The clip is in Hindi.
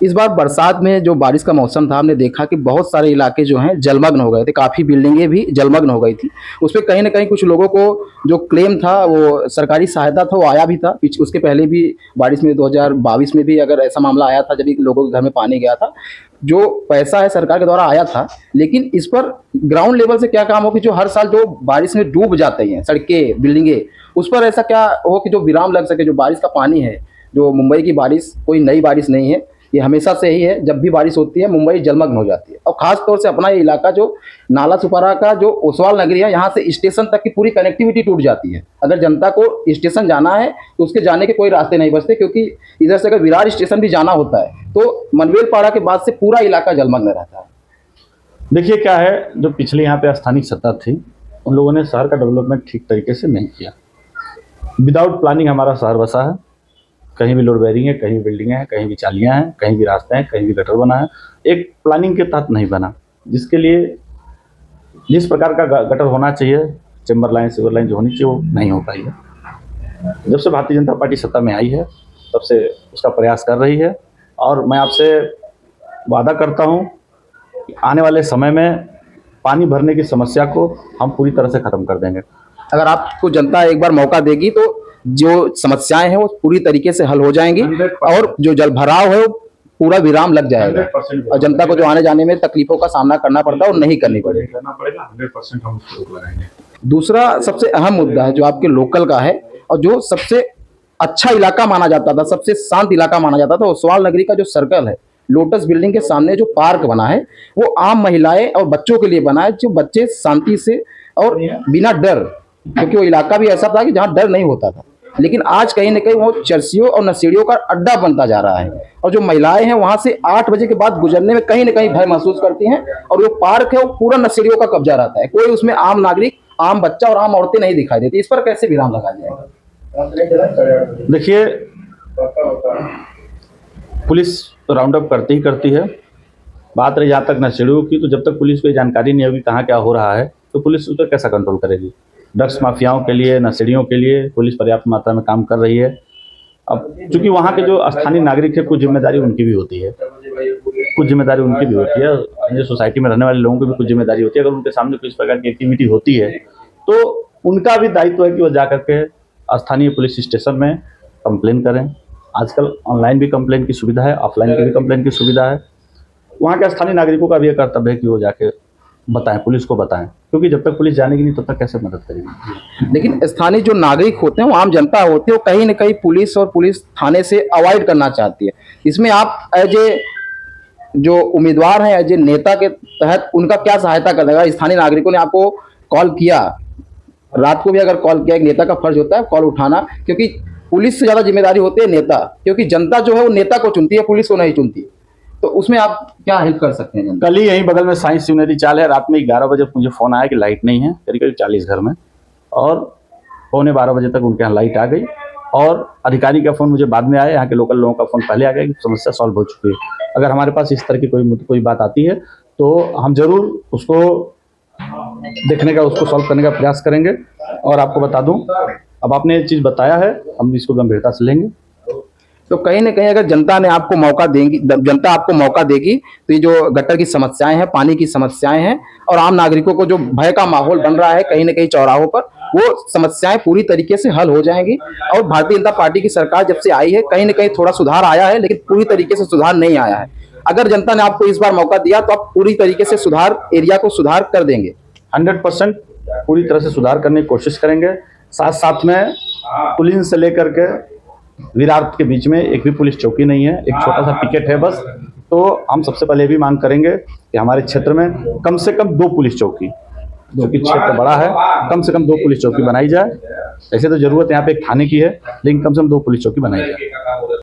इस बार बरसात में जो बारिश का मौसम था, हमने देखा कि बहुत सारे इलाके जो हैं जलमग्न हो गए थे, काफ़ी बिल्डिंगें भी जलमग्न हो गई थी। उसपे कहीं न कहीं कुछ लोगों को जो क्लेम था, वो सरकारी सहायता था, वो आया भी था। पिछ उसके पहले भी बारिश में 2022 में भी अगर ऐसा मामला आया था, जब भी लोगों के घर में पानी गया था। जो पैसा है सरकार के द्वारा आया था, लेकिन इस पर ग्राउंड लेवल से क्या काम हो कि जो हर साल जो बारिश में डूब जाती हैं सड़कें, बिल्डिंगें, उस पर ऐसा क्या हो कि जो विराम लग सके, जो बारिश का पानी है, जो मुंबई की बारिश कोई नई बारिश नहीं है, ये हमेशा से ही है। जब भी बारिश होती है मुंबई जलमग्न हो जाती है। और ख़ास तौर से अपना ये इलाका जो नाला सुपारा का जो ओसवाल नगरी है, यहाँ से स्टेशन तक की पूरी कनेक्टिविटी टूट जाती है। अगर जनता को स्टेशन जाना है तो उसके जाने के कोई रास्ते नहीं बचते, क्योंकि इधर से अगर विरार स्टेशन भी जाना होता है तो मनवेलपाड़ा के बाद से पूरा इलाका जलमग्न रहता है। देखिए क्या है, जो पिछले यहाँ पे स्थानिक सत्ता थी, उन लोगों ने शहर का डेवलपमेंट ठीक तरीके से नहीं किया। विदाउट प्लानिंग हमारा शहर बसा है। कहीं भी लोड बेरिंग है, कहीं भी बिल्डिंगें हैं, कहीं भी चालियाँ हैं, कहीं भी रास्ते हैं, कहीं भी गटर बना है। एक प्लानिंग के तहत नहीं बना, जिसके लिए जिस प्रकार का गटर होना चाहिए, चेम्बर लाइन, सीवर लाइन जो होनी चाहिए, वो नहीं हो पाई है। जब से भारतीय जनता पार्टी सत्ता में आई है, तब से उसका प्रयास कर रही है। और मैं आपसे वादा करता हूँ कि आने वाले समय में पानी भरने की समस्या को हम पूरी तरह से ख़त्म कर देंगे। अगर आपको जनता एक बार मौका देगी तो जो समस्याएं हैं वो पूरी तरीके से हल हो जाएंगी, और जो जल भराव है वो पूरा विराम लग जाएगा, और जनता को जो आने जाने में तकलीफों का सामना करना पड़ता है वो नहीं करनी पड़ेगी। 100% हम उसको रोक लगाएंगे। दूसरा सबसे अहम मुद्दा है जो आपके लोकल का है, और जो सबसे अच्छा इलाका माना जाता था, सबसे शांत इलाका माना जाता था, ओसवाल नगरी का जो सर्कल है, लोटस बिल्डिंग के सामने जो पार्क बना है, वो आम महिलाएं और बच्चों के लिए बना है, जो बच्चे शांति से और बिना डर, क्योंकि वो इलाका भी ऐसा था कि जहाँ डर नहीं होता था, लेकिन आज कहीं ना कहीं वो चर्सियों और नशेड़ियों का अड्डा बनता जा रहा है। और जो महिलाएं हैं वहां से 8 बजे के बाद गुजरने में कहीं ना कहीं भय महसूस करती हैं, और जो पार्क है वो पूरा नशेड़ियों का कब्जा रहता है। कोई उसमें आम नागरिक, आम बच्चा और आम औरतें नहीं दिखाई देती। इस पर कैसे विराम लगा जाएगा? देखिए, पुलिस राउंड अप करती ही करती है। बात रही जहाँ तक नशेड़ियों की, तो जब तक पुलिस को जानकारी नहीं होगी कहाँ क्या हो रहा है, तो पुलिस उस पर कैसा कंट्रोल करेगी। ड्रग्स माफियाओं के लिए, नशेड़ियों के लिए पुलिस पर्याप्त मात्रा में काम कर रही है। अब चूंकि वहाँ के जो स्थानीय नागरिक है, कुछ जिम्मेदारी उनकी भी होती है, जो सोसाइटी में रहने वाले लोगों की भी कुछ जिम्मेदारी होती है। अगर उनके सामने किस प्रकार की एक्टिविटी होती है तो उनका भी दायित्व है कि वो जा करके स्थानीय पुलिस स्टेशन में कंप्लेन करें। आजकल ऑनलाइन भी कंप्लेन की सुविधा है, ऑफलाइन की भी कंप्लेन की सुविधा है। वहाँ के स्थानीय नागरिकों का भी यह कर्तव्य है कि वो जाके बताएं, पुलिस को बताएं, क्योंकि जब तक पुलिस जानेगी नहीं तब तक कैसे मदद करेगी। लेकिन स्थानीय जो नागरिक होते हैं, वो आम जनता होती है, वो कहीं ना कहीं पुलिस और पुलिस थाने से अवॉइड करना चाहती है। इसमें आप एज ए जो उम्मीदवार हैं, एज ए नेता के तहत उनका क्या सहायता कर देगा? स्थानीय नागरिकों ने आपको कॉल किया, रात को भी अगर कॉल किया, एक नेता का फर्ज होता है कॉल उठाना, क्योंकि पुलिस से ज़्यादा जिम्मेदारी होती है नेता, क्योंकि जनता जो है वो नेता को चुनती है, पुलिस को नहीं चुनती। तो उसमें आप क्या हेल्प कर सकते हैं? कल ही यहीं बगल में साइंस शिवनेरी चाल है, रात में 11 बजे मुझे फ़ोन आया कि लाइट नहीं है, करीब करीब 40 घर में, और 11:15 बजे तक उनके यहाँ लाइट आ गई। और अधिकारी का फ़ोन मुझे बाद में आया, यहाँ के लोकल लोगों का फ़ोन पहले आ गया कि समस्या सॉल्व हो चुकी है। अगर हमारे पास इस तरह की कोई बात आती है तो हम ज़रूर उसको देखने का, उसको सॉल्व करने का प्रयास करेंगे। और आपको बता दूं, अब आपने ये चीज़ बताया है, हम इसको गंभीरता से लेंगे। तो कहीं ना कहीं अगर जनता ने आपको मौका देगी, जनता आपको मौका देगी, तो ये जो गटर की समस्याएं हैं, पानी की समस्याएं हैं, और आम नागरिकों को जो भय का माहौल बन रहा है कहीं ना कहीं चौराहों पर, वो समस्याएं पूरी तरीके से हल हो जाएंगी। और भारतीय जनता पार्टी की सरकार जब से आई है, कहीं ना कहीं थोड़ा सुधार आया है, लेकिन पूरी तरीके से सुधार नहीं आया है। अगर जनता ने आपको इस बार मौका दिया तो आप पूरी तरीके से सुधार, एरिया को सुधार कर देंगे। 100% पूरी तरह से सुधार करने की कोशिश करेंगे। साथ साथ में पुलिस से लेकर के विरार के बीच में एक भी पुलिस चौकी नहीं है, एक छोटा सा पिकेट है बस। तो हम सबसे पहले भी मांग करेंगे कि हमारे क्षेत्र में कम से कम 2 पुलिस चौकी, जो कि क्षेत्र बड़ा है, कम से कम 2 पुलिस चौकी बनाई जाए। ऐसे तो ज़रूरत यहाँ पे एक थाने की है, लेकिन कम से कम 2 पुलिस चौकी बनाई जाए।